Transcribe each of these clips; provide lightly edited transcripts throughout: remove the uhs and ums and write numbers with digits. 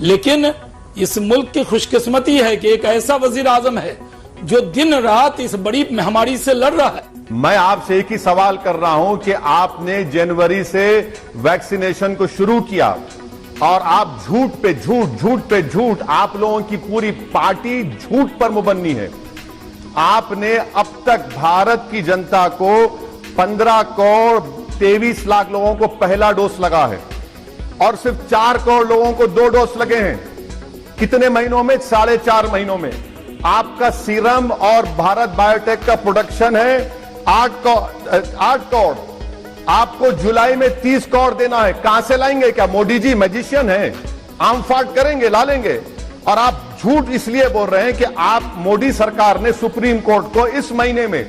लेकिन इस मुल्क की खुशकिस्मती है कि एक ऐसा वजीर आजम है जो दिन रात इस बड़ी महामारी से लड़ रहा है। मैं आपसे एक ही सवाल कर रहा हूं कि आपने जनवरी से वैक्सीनेशन को शुरू किया और आप झूठ पे झूठ, आप लोगों की पूरी पार्टी झूठ पर मुबन्नी है। आपने अब तक भारत की जनता को 15 करोड़ 23 लाख लोगों को पहला डोज लगा है और सिर्फ 4 करोड़ लोगों को 2 डोज लगे हैं। कितने महीनों में? 4.5 महीनों में। आपका सीरम और भारत बायोटेक का प्रोडक्शन है 8 करोड़। आपको जुलाई में 30 करोड़ देना है। कहां से लाएंगे? क्या मोदी जी मैजिशियन है? आम फाट करेंगे, ला लेंगे? और आप झूठ इसलिए बोल रहे हैं कि आप मोदी सरकार ने सुप्रीम कोर्ट को इस महीने में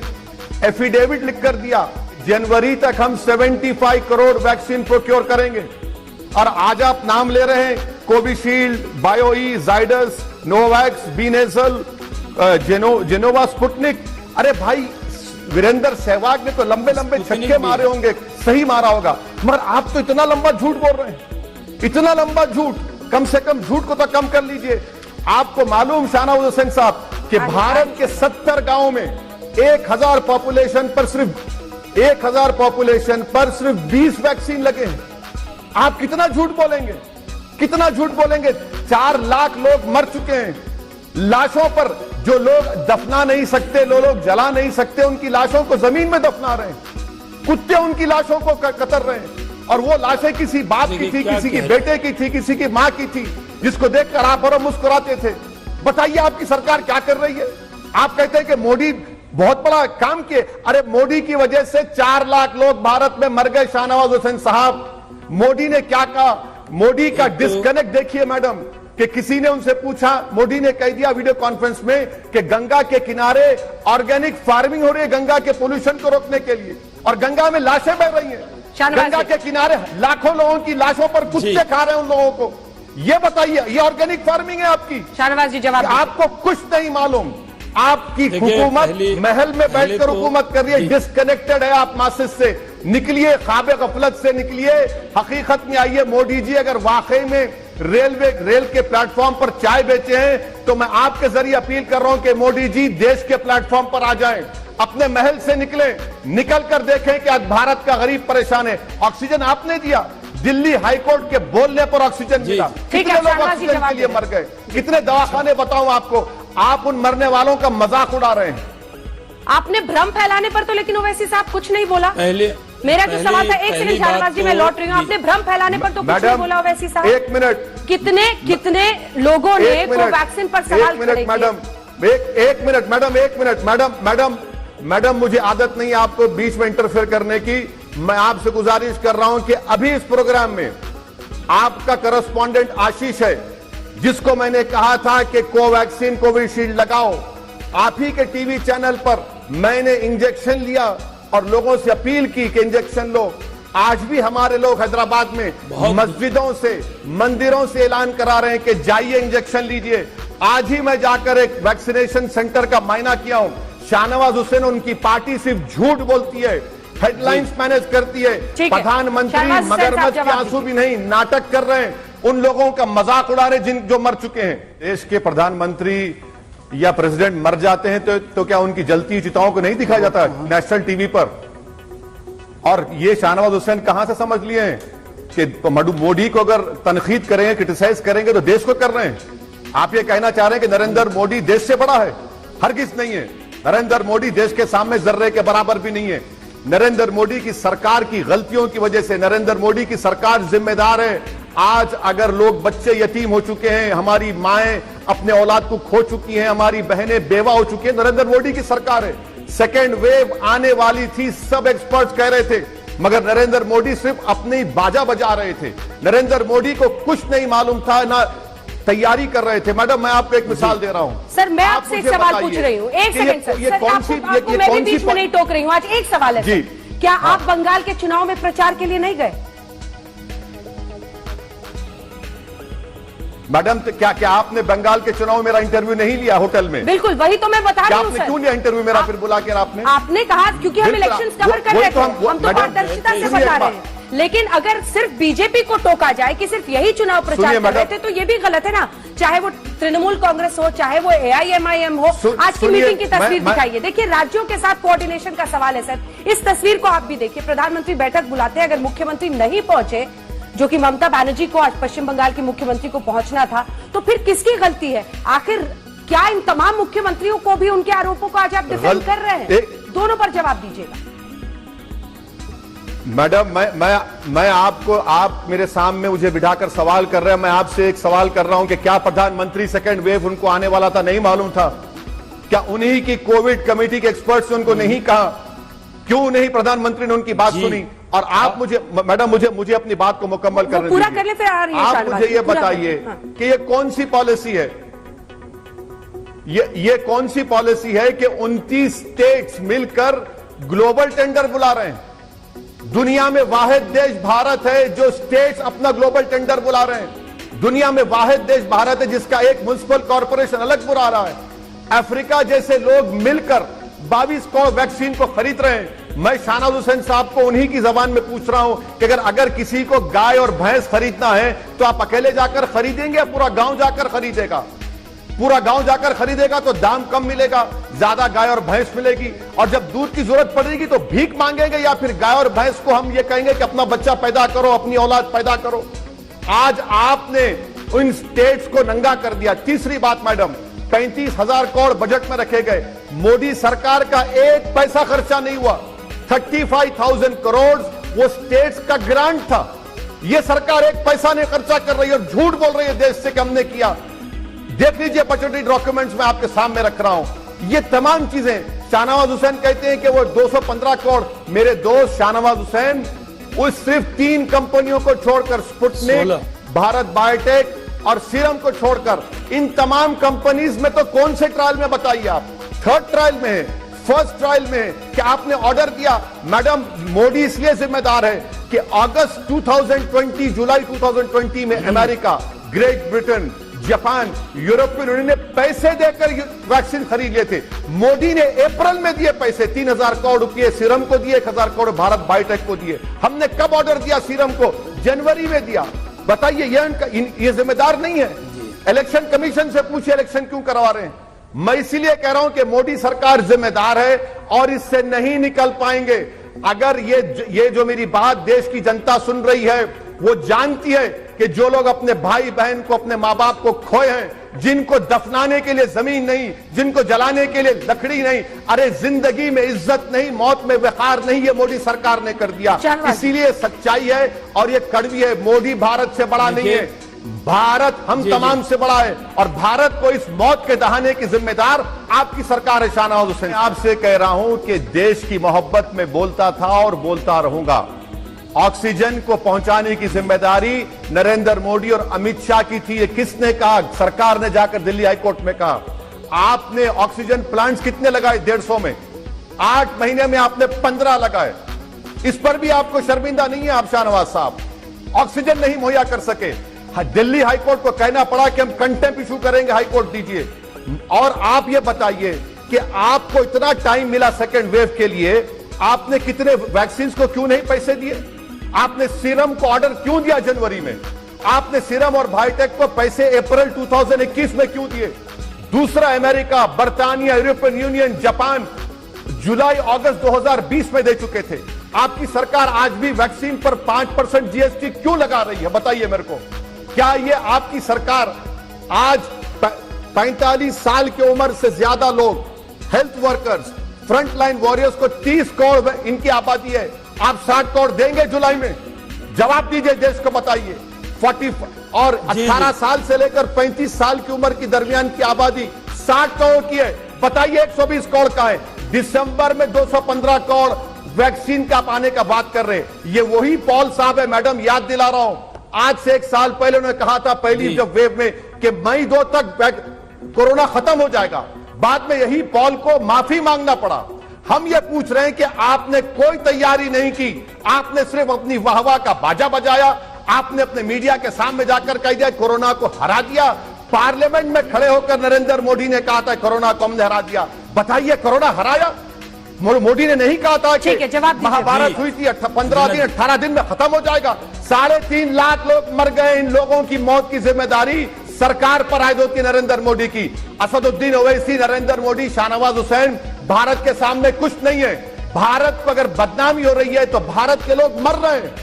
एफिडेविट लिखकर दिया जनवरी तक हम 75 करोड़ वैक्सीन प्रोक्योर करेंगे। और आज आप नाम ले रहे हैं Covishield, bio E, Zydus, Novavax, B nasal, Gennova, Sputnik. अरे भाई, वीरेंद्र सहवाग ने तो लंबे लंबे छक्के मारे होंगे, सही मारा होगा, मगर आप तो इतना लंबा झूठ बोल रहे हैं, इतना लंबा झूठ। कम से कम झूठ को तो कम कर लीजिए। आपको मालूम शाहनवाज हुसैन साहब कि भारत के 70 गांवों में 1000 पॉपुलेशन पर सिर्फ 20 वैक्सीन लगे हैं। आप कितना झूठ बोलेंगे, कितना झूठ बोलेंगे? 4 लाख लोग मर चुके हैं। लाशों पर जो लोग दफना नहीं सकते, लोग जला नहीं सकते, उनकी लाशों को जमीन में दफना रहे हैं। कुत्ते उनकी लाशों को कतर रहे हैं। और वो लाशें किसी बाप की थी, किसी की बेटे की थी, किसी की मां की थी, जिसको देखकर आप और मुस्कुराते थे। बताइए आपकी सरकार क्या कर रही है? आप कहते हैं कि मोदी बहुत बड़ा काम किए। अरे मोदी की वजह से 4 लाख लोग भारत में मर गए। शाहनवाज हुसैन साहब, मोदी ने क्या कहा? मोदी का डिस्कनेक्ट देखिए मैडम, कि किसी ने उनसे पूछा, मोदी ने कह दिया वीडियो कॉन्फ्रेंस में कि गंगा के किनारे ऑर्गेनिक फार्मिंग हो रही है गंगा के पोल्यूशन को रोकने के लिए, और गंगा में लाशें बह रही हैं। गंगा के किनारे लाखों लोगों की लाशों पर कुत्ते खा रहे हैं उन लोगों को। ये बताइए, ये ऑर्गेनिक फार्मिंग है आपकी? शाहनवाज जी जवाब। आपको कुछ नहीं मालूम। आपकी हुकूमत महल में बैठकर हुकूमत कर रही है, डिस्कनेक्टेड है आप मासिस से। निकलिए, ख्वाब गफलत से निकलिए, हकीकत में आइए। मोदी जी अगर वाकई में रेल के प्लेटफॉर्म पर चाय बेचे हैं तो मैं आपके जरिए अपील कर रहा हूं कि मोदी जी देश के प्लेटफॉर्म पर आ जाएं, अपने महल से निकल कर देखें कि आज भारत का गरीब परेशान है। ऑक्सीजन आपने दिया, दिल्ली हाईकोर्ट के बोलने पर ऑक्सीजन मिला। कितने लोग ऑक्सीजन के लिए मर गए, कितने दवाखाने बताऊं आपको। आप उन मरने वालों का मजाक उड़ा रहे हैं। आपने भ्रम फैलाने पर तो लेकिन ओवैसी साहब कुछ नहीं बोला। मेरा जो सवाल था, एक सेकंड शाहनवाज जी, मैं लौट रही हूँ। आपने भ्रम फैलाने पर तो कुछ नहीं बोला ओवैसी साहब। 1 मिनट। कितने लोगों ने कोवैक्सीन पर सवाल खड़े किए? मैडम, मुझे आदत नहीं है आपको बीच में इंटरफेयर करने की। मैं आपसे गुजारिश कर रहा हूं कि अभी इस प्रोग्राम में आपका करस्पॉन्डेंट आशीष है, जिसको मैंने कहा था कि कोवैक्सीन कोविशील्ड लगाओ। आप ही के टीवी चैनल पर मैंने इंजेक्शन लिया और लोगों से अपील की कि इंजेक्शन लो। आज भी हमारे लोग हैदराबाद में मस्जिदों से, मंदिरों से ऐलान करा रहे हैं कि जाइए इंजेक्शन लीजिए। आज ही मैं जाकर एक वैक्सीनेशन सेंटर का मायना किया हूं। शाहनवाज हुसैन, उनकी पार्टी सिर्फ झूठ बोलती है, हेडलाइंस मैनेज करती है। प्रधानमंत्री मगरमच्छ के आंसू भी नहीं, नाटक कर रहे हैं। उन लोगों का मजाक उड़ा रहे जो मर चुके हैं। देश के प्रधानमंत्री या प्रेसिडेंट मर जाते हैं तो क्या उनकी जलती चिताओं को नहीं दिखाया जाता नेशनल टीवी पर? और ये शाहनवाज हुसैन कहां से समझ लिए हैं कि मोदी को अगर तनकीद करेंगे, क्रिटिसाइज करेंगे तो देश को कर रहे हैं? आप ये कहना चाह रहे हैं कि नरेंद्र मोदी देश से बड़ा है? हरगिज नहीं है। नरेंद्र मोदी देश के सामने जर्रे के बराबर भी नहीं है। नरेंद्र मोदी की सरकार की गलतियों की वजह से नरेंद्र मोदी की सरकार जिम्मेदार है। आज अगर लोग, बच्चे यतीम हो चुके हैं, हमारी माएं अपने औलाद को खो चुकी हैं, हमारी बहनें बेवा हो चुकी हैं, नरेंद्र मोदी की सरकार है। सेकेंड वेव आने वाली थी, सब एक्सपर्ट्स कह रहे थे, मगर नरेंद्र मोदी सिर्फ अपनी बाजा बजा रहे थे। नरेंद्र मोदी को कुछ नहीं मालूम था, ना तैयारी कर रहे थे। मैडम, मैं आपको एक मिसाल दे रहा हूं। सर, मैं आपसे एक सवाल पूछ रही हूँ। एक सेकंड सर, मैं भी बीच में नहीं टोक रही हूँ। आज एक सवाल है जी, क्या आप बंगाल के चुनाव में प्रचार के लिए नहीं गए? मैडम, तो क्या आपने बंगाल के चुनाव में मेरा इंटरव्यू नहीं लिया होटल में? बिल्कुल, वही तो मैं बता रही हूँ। आपने क्यों लिया इंटरव्यू मेरा फिर बुला के? आपने कहा क्योंकि हम इलेक्शंस कवर कर रहे थे, हम तो पारदर्शिता से बता रहे हैं। लेकिन अगर सिर्फ बीजेपी को टोका जाए कि सिर्फ यही चुनाव प्रचार कर रहे थे तो ये भी गलत है ना। चाहे वो तृणमूल कांग्रेस हो, चाहे वो AIMIM हो। आज की मीटिंग की तस्वीर दिखाइए, देखिए राज्यों के साथ कोऑर्डिनेशन का सवाल है सर। इस तस्वीर को आप भी देखिए, प्रधानमंत्री बैठक बुलाते हैं, अगर मुख्यमंत्री नहीं पहुंचे, जो कि ममता बनर्जी को आज पश्चिम बंगाल की मुख्यमंत्री को पहुंचना था, तो फिर किसकी गलती है? आखिर क्या इन तमाम मुख्यमंत्रियों को भी उनके आरोपों को आज आप डिफेंड कर रहे हैं? दोनों पर जवाब दीजिएगा। मैडम, मैं आपको, आप मेरे सामने मुझे बिठाकर सवाल कर रहे हैं, मैं आपसे एक सवाल कर रहा हूं कि क्या प्रधानमंत्री सेकंड वेव उनको आने वाला था, नहीं मालूम था? क्या उन्हीं की कोविड कमेटी के एक्सपर्ट्स ने उनको नहीं कहा? क्यों नहीं प्रधानमंत्री ने उनकी बात सुनी? और आप मुझे, मैडम, मुझे अपनी बात को मुकम्मल करने पूरा कर ले, फिर आप मुझे ये बताइए कि ये कौन सी पॉलिसी है, ये कौन सी पॉलिसी है कि 29 स्टेट्स मिलकर ग्लोबल टेंडर बुला रहे हैं? दुनिया में वाहिद देश भारत है जो स्टेट्स अपना ग्लोबल टेंडर बुला रहे हैं। दुनिया में वाहिद देश भारत है जिसका एक म्युनिसिपल कॉर्पोरेशन अलग बुला रहा है। अफ्रीका जैसे लोग मिलकर 22 करोड़ वैक्सीन को खरीद रहे हैं। मैं शाहनवाज हुसैन साहब को उन्हीं की जबान में पूछ रहा हूं कि अगर किसी को गाय और भैंस खरीदना है तो आप अकेले जाकर खरीदेंगे या पूरा गांव जाकर खरीदेगा? पूरा गांव जाकर खरीदेगा तो दाम कम मिलेगा, ज्यादा गाय और भैंस मिलेगी, और जब दूध की जरूरत पड़ेगी तो भीख मांगेंगे, या फिर गाय और भैंस को हम ये कहेंगे कि अपना बच्चा पैदा करो, अपनी औलाद पैदा करो। आज आपने उन स्टेट्स को नंगा कर दिया। तीसरी बात मैडम, 35,000 करोड़ बजट में रखे गए, मोदी सरकार का एक पैसा खर्चा नहीं हुआ। 35,000 करोड़ वो स्टेट्स का ग्रांट था। ये सरकार एक पैसा नहीं खर्चा कर रही है और झूठ बोल रही है देश से कि हमने किया। देख लीजिए बजटरी डॉक्यूमेंट्स में आपके सामने रख रहा हूं। ये तमाम चीजें, शाहनवाज हुसैन कहते हैं कि वो 215 करोड़, मेरे दोस्त शाहनवाज हुसैन उस सिर्फ 3 कंपनियों को छोड़कर, स्पुतनिक, भारत बायोटेक और सीरम को छोड़कर, इन तमाम कंपनीज में तो कौन से ट्रायल में बताइए आप? 3rd ट्रायल में है, 1st ट्रायल में है कि आपने ऑर्डर दिया। मैडम, मोदी इसलिए जिम्मेदार है कि अगस्त 2020, जुलाई 2020 में America, great Britain, Japan, European union ने पैसे देकर वैक्सीन खरीद लिए थे। मोदी ने अप्रैल में दिए पैसे, 3,000 करोड़ रुपए सीरम को दिए, 1,000 करोड़ भारत बायोटेक को दिए। हमने कब ऑर्डर दिया सीरम को? जनवरी में दिया। बताइए, ये जिम्मेदार नहीं है? इलेक्शन कमीशन से पूछिए इलेक्शन क्यों करवा रहे हैं। मैं इसीलिए कह रहा हूं कि मोदी सरकार जिम्मेदार है और इससे नहीं निकल पाएंगे। अगर ये जो मेरी बात देश की जनता सुन रही है, वो जानती है कि जो लोग अपने भाई बहन को, अपने मां बाप को खोए हैं, जिनको दफनाने के लिए जमीन नहीं, जिनको जलाने के लिए लकड़ी नहीं, अरे जिंदगी में इज्जत नहीं, मौत में वकार नहीं, ये मोदी सरकार ने कर दिया। इसीलिए सच्चाई है और ये कड़वी है। मोदी भारत से बड़ा नहीं है, भारत हम तमाम से बड़ा है, और भारत को इस मौत के दहाने की जिम्मेदार आपकी सरकार है। शाहनवाज हुसैन, आपसे कह रहा हूं कि देश की मोहब्बत में बोलता था और बोलता रहूंगा। ऑक्सीजन को पहुंचाने की जिम्मेदारी नरेंद्र मोदी और अमित शाह की थी। ये किसने कहा? सरकार ने जाकर दिल्ली हाईकोर्ट में कहा। आपने ऑक्सीजन प्लांट्स कितने लगाए? 150 में। 8 महीने में आपने 15 लगाए। इस पर भी आपको शर्मिंदा नहीं है आप शाहनवाज साहब? ऑक्सीजन नहीं मुहैया कर सके, दिल्ली हाईकोर्ट को कहना पड़ा कि हम कंटेम्प्ट इशू करेंगे, हाईकोर्ट दीजिए। और आप ये बताइए कि आपको इतना टाइम मिला सेकेंड वेव के लिए, आपने कितने वैक्सीन को क्यों नहीं पैसे दिए? आपने सीरम को ऑर्डर क्यों दिया जनवरी में? आपने सीरम और बायोटेक को पैसे अप्रैल 2021 में क्यों दिए? दूसरा, अमेरिका, बर्तानिया, यूरोपियन यूनियन, जापान जुलाई अगस्त 2020 में दे चुके थे। आपकी सरकार आज भी वैक्सीन पर 5% जीएसटी क्यों लगा रही है? बताइए मेरे को। क्या ये आपकी सरकार आज 45 साल की उम्र से ज्यादा लोग, health workers, front line warriors को 30 करोड़ इनकी आबादी है, आप 60 करोड़ देंगे जुलाई में? जवाब दीजिए, देश को बताइए। 40 और 18 साल से लेकर 35 साल की उम्र की दरमियान की आबादी 60 करोड़ की है, बताइए 120 करोड़ का है। दिसंबर में 215 करोड़ वैक्सीन का पाने का बात कर रहे हैं। ये वही पॉल साहब है मैडम, याद दिला रहा हूं। आज से 1 साल पहले उन्होंने कहा था पहली जब वेव में कि मई 2 तक कोरोना खत्म हो जाएगा। बाद में यही पॉल को माफी मांगना पड़ा। हम ये पूछ रहे हैं कि आपने कोई तैयारी नहीं की, आपने सिर्फ अपनी वाहवाह का बाजा बजाया। आपने अपने मीडिया के सामने जाकर कह दिया कोरोना को हरा दिया। पार्लियामेंट में खड़े होकर नरेंद्र मोदी ने कहा था कोरोना को हमने हरा दिया। बताइए, कोरोना हराया? मोदी ने नहीं कहा था ठीक है, कि जवाब दीजिए। महाभारत हुई थी 15 दिन 18 दिन में खत्म हो जाएगा। 3.5 लाख लोग मर गए। इन लोगों की मौत की जिम्मेदारी सरकार पर आयद होती है नरेंद्र मोदी की। असदुद्दीन ओवैसी, नरेंद्र मोदी, शाहनवाज हुसैन, भारत के सामने कुछ नहीं है। भारत को अगर बदनामी हो रही है तो भारत के लोग मर रहे हैं,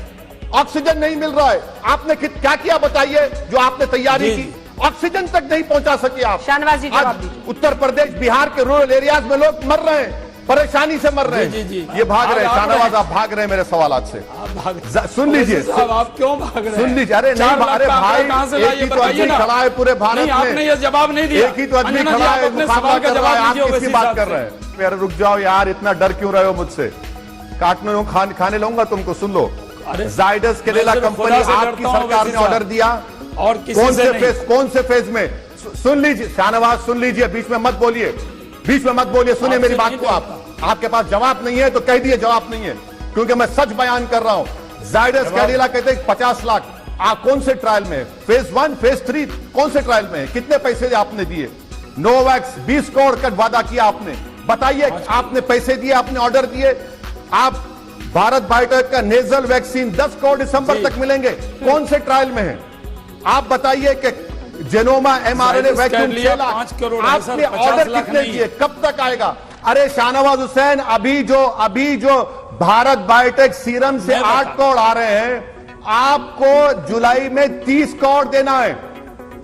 ऑक्सीजन नहीं मिल रहा है। आपने क्या किया बताइए जो आपने तैयारी की? ऑक्सीजन तक नहीं पहुंचा सके आप। शाहनवाज जी जवाब दीजिए। उत्तर प्रदेश, बिहार के रूरल एरियाज में लोग मर रहे हैं, परेशानी से मर रहे हैं। ये भाग रहे हैं। शाहनवाज आप भाग रहे हैं मेरे सवालात से। सुन लीजिए, आप क्यों भाग रहे हैं? सुन लीजिए। अरे नहीं, अरे भाई, एक ही तो आदमी खड़ा है पूरे भारत में। आपने ये जवाब नहीं दिया। एक ही तो आदमी खड़ा है, मुकाबला कर रहा है। आप किसकी बात कर रहे हैं? यार रुक जाओ यार, इतना डर क्यों रहे हो मुझसे? काटने खाने लूंगा तुमको। सुन लो, जायडस केडिला कंपनी आपकी सरकार ने ऑर्डर दिया। और कौन से फेज में? सुन लीजिए शाहनवाज, सुन लीजिए, बीच में मत बोलिए, बीच में मत बोलिए। सुनिए मेरी बात को। आपके पास जवाब नहीं है तो कह दिए जवाब नहीं है, क्योंकि मैं सच बयान कर रहा हूं। जायडस केडिला कहते हैं 50 लाख। आप कौन से ट्रायल में? फेज 1, फेज 3 कौन से ट्रायल में है? कितने पैसे आपने दिए? नोवैक्स 20 करोड़ का वादा किया आपने। बताइए, आपने पैसे दिए, आपने ऑर्डर दिए। आप भारत बायोटेक का नेजल वैक्सीन 10 करोड़ दिसंबर तक मिलेंगे, कौन से ट्रायल में है? आप बताइए कि जेनोमा mRNA वैक्यूम 6 लाख, आपने ऑर्डर कितने दिए? कब तक आएगा? अरे शाहनवाज हुसैन, अभी जो भारत बायोटेक सीरम से 8 करोड़ आ रहे हैं, आपको जुलाई में 30 करोड़ देना है।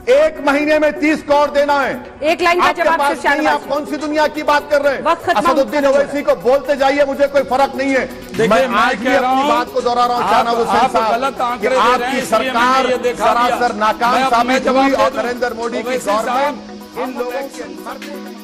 1 महीने में 30 करोड़ देना है। एक लाइन का जवाब सिर्फ शाहनवाज। आप कौन सी दुनिया की बात कर रहे हैं? वक्त खत्म। असदुद्दीन ओवैसी को बोलते जाइए, मुझे कोई फर्क नहीं है। मैं आज भी अपनी बात को दोहरा रहा हूं शाहनवाज हुसैन साहब, कि आपकी सरकार सरासर नाकाम साबित हुई और नरेंद्र मोदी की गवर्नमेंट इन लोगों के